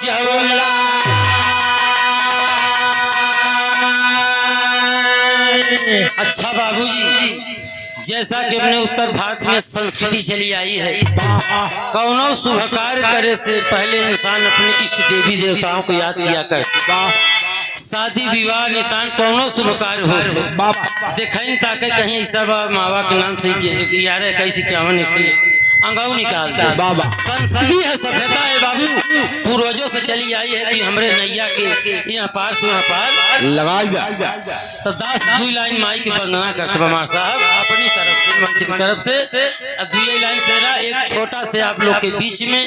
बचौला। अच्छा बाबूजी, जैसा कि अपने उत्तर भारत में संस्कृति चली आई है, कौनो शुभ कार्य करे से पहले इंसान अपने इष्ट देवी देवताओं को याद किया करता। शादी विवाह निशान कौनो शुभ कार्य हो देखें ताकि कहीं ऐसा माँ बाप के नाम से यार कैसे क्या अंगाऊ निकाल दे। बाबा संस्कृति है, सभ्यता है बाबू, पूर्वजों से चली आई है कि हमरे नैया के यहाँ पार से वहाँ पार लगाई जा। तो 10 दुई लाइन माई की वंदना करते बमार साहब अपनी तरफ से, मंच की तरफ से। दुई लाइन से ना एक छोटा से आप लोग के बीच में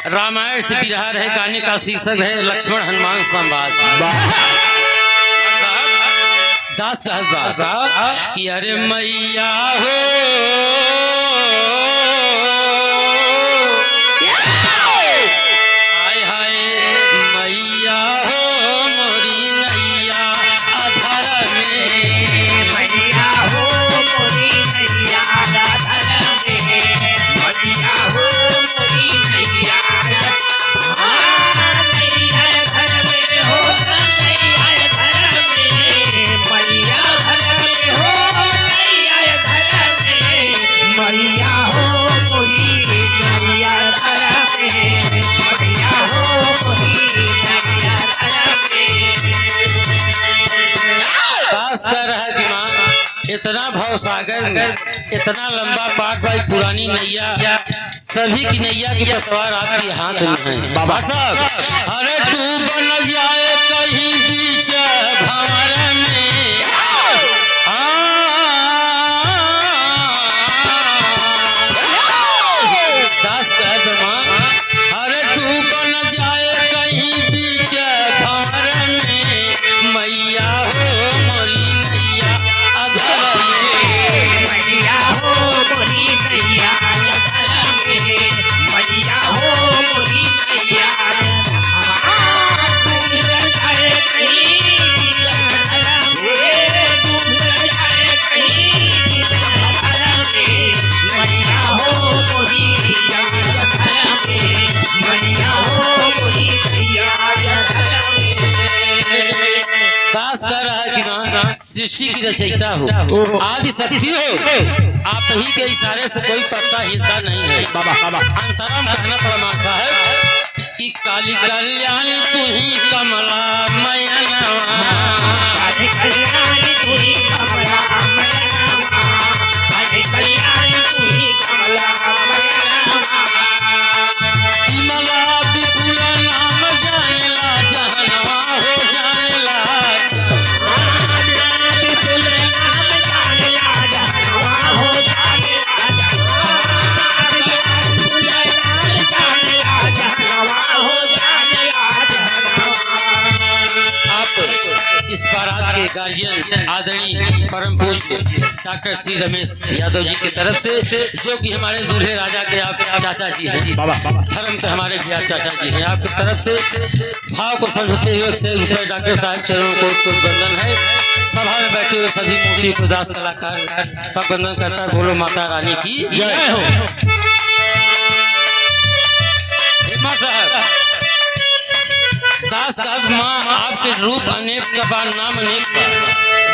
रामायण से बिरहा है, गाने का शीर्षक है लक्ष्मण हनुमान संवाद। दास का कि अरे मैया हो कर रहा कि माँ इतना भव सागर में इतना लंबा पाट भाई पुरानी नैया, सभी की नैया की पतवार आपके हाथ में है बाबा। अरे डूब न जाए कहीं बीच भंवर में, दास कह माँ अरे डूब न जाए कहीं बीच भंवर में, मैया हो सृष्टि की रचयिता हो, आदि शक्ति हो, आप ही के इशारे से कोई पत्ता हिलता नहीं है बाबा। अंतरम कहना परमाशा है कि काली कल्याण तू ही कमला मयनवा, काली कल्याण तू ही कमला मयनवा, काली कल्याण तू ही कमला मयनवा, विमला विपुल नाम जानला जहनवा हो जानला, इस बारात के गार्जियन आदरणीय परम पूज्य डॉक्टर श्री रमेश यादव जी की तरफ से, जो कि हमारे दूल्हे राजा के आप चाचा जी हैं बाबा, धर्म के हमारे बिहार चाचा जी हैं, आपकी तरफ से भाव को समझते हुए डॉक्टर साहब चरणों को वंदन है। सभा में बैठे हुए सभी मूर्ति उदास कलाकार सब वंदन करता है। बोलो माता रानी की जय हो। दास का माँ आपके रूप अनेक का बार नाम अनेक का,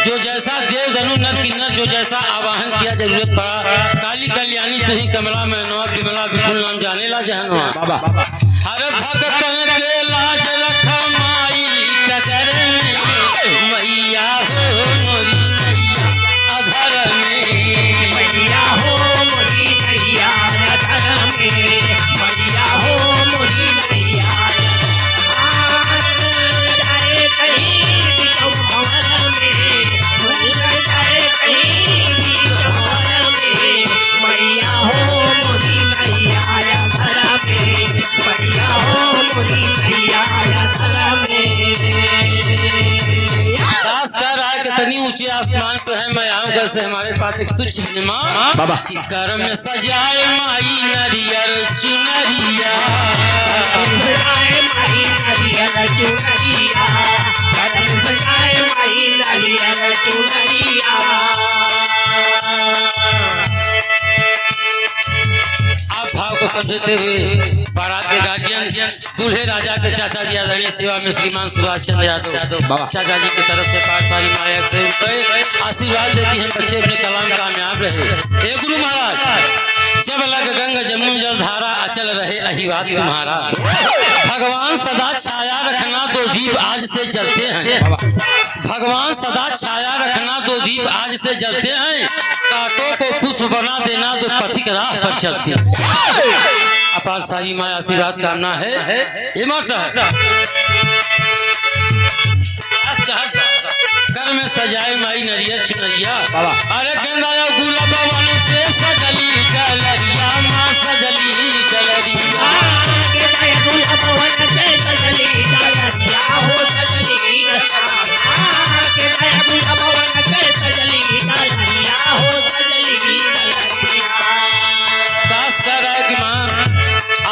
जो जैसा देव धनु नर किन्नर जो जैसा आवाहन किया जरूरत पड़ा, काली कल्याणी तू ही कमला में नवा विमला विपुल नाम जाने ला जहनवा बाबा। हर भगतन के लाज रख माई कदर में, मैया हो मोरी नैया अधर में, मैया हो मोरी नैया अधर में, मैया हो मोरी नैया कितनी ऊंचे आसमान पे है, मैं आऊँ घर से हमारे पास एक तुच्छ माँ बाबा की करम में सजाए माई नरियर चुनरिया, माई नरियर चुनरिया, करम सजाए माई नरियर चुनरिया। आप भाव को समझते हुए बारात के गार्जियन दूल्हे राजा के चाचा जी आदरणीय सेवा में श्रीमान सुभाष चंद्र यादव चाचा जी की तरफ से 5 सारी माया 100 रुपए आशीर्वाद देती हैं बच्चे अपने कलाम कामयाब रहे। हे गुरु महाराज जब लग गंगा जमुन जल धारा अचल रहे अहिवाद तुम्हारा। भगवान सदा छाया रखना 2 दीप आज से जलते हैं। भगवान सदा छाया रखना 2 दीप आज से जलते हैं। कांटों को पुष्प बना देना 2 पथिक राह पर चलते हैं। अपार सारी माया आशीर्वाद कामना है। इमाम साहब कर में सजाए माई नरियर चुनरिया अरे गेंदा गुलाब वन से सजली कलरिया माँ सजली कलरिया गुलाब वन से सजली कलरिया हो सजली गुलाब वन से सजली कलरिया हो सजली सास का राय की माँ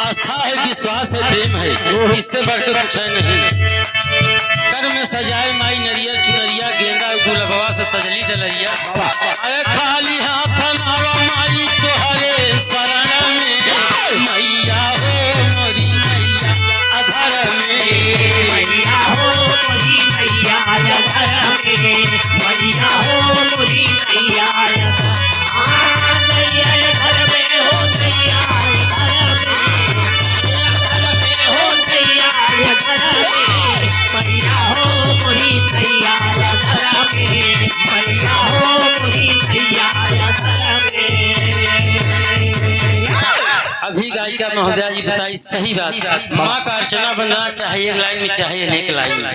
आस्था है विश्वास है प्रेम है इससे बढ़कर कुछ है नहीं। कर में सजाए माई नरियर चुनरिया गेंदा गुलबवा से सजली चलरिया अरे खाली हाथ नावा माई तोहरे शरण में मैया हो मोरी मैया अधर में मैया हो मोरी मैया अधर में मैया हो मोरी मैया घर में हो मैया मैया हो मोरी मैया मैया हो मोरी मैया। अभी गायिका महोदया जी बताई सही बात। माँ का अर्चना बनना चाहे 1 लाइन में चाहे अनेक लाइन में।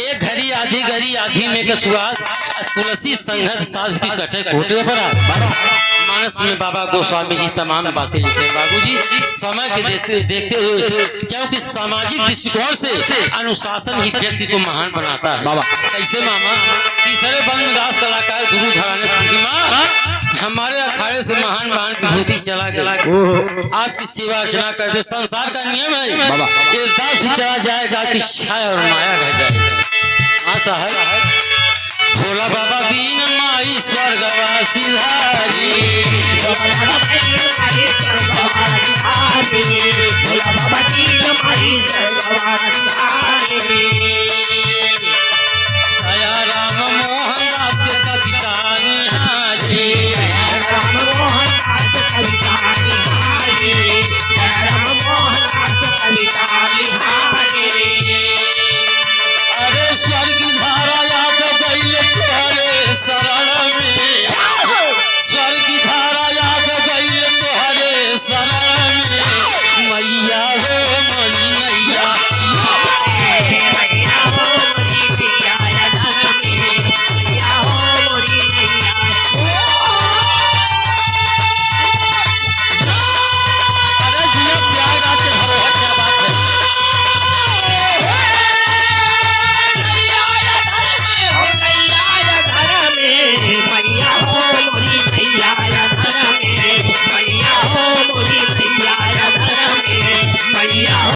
एक घड़ी आधी में कछुआ तुलसी संगत साध की कटे कोटे पर मानस में बाबा गोस्वामी जी तमाम बातें लिखे। बाबूजी समय के देखते हुए क्योंकि सामाजिक दृष्टिकोण से अनुशासन ही व्यक्ति को महान बनाता है। बाबा कैसे मामा तीसरे बंददास कलाकार गुरु घराने पूर्णिमा हमारे अखाड़े से महान विभूति चला गया। आपकी सेवा अर्चना करते संसार का नियम है बाबा इस दास से चला जाएगा कि छाया और माया रह जाएगा। हाँ साहब भोला बाबा दीन माई स्वर्गवासी धारी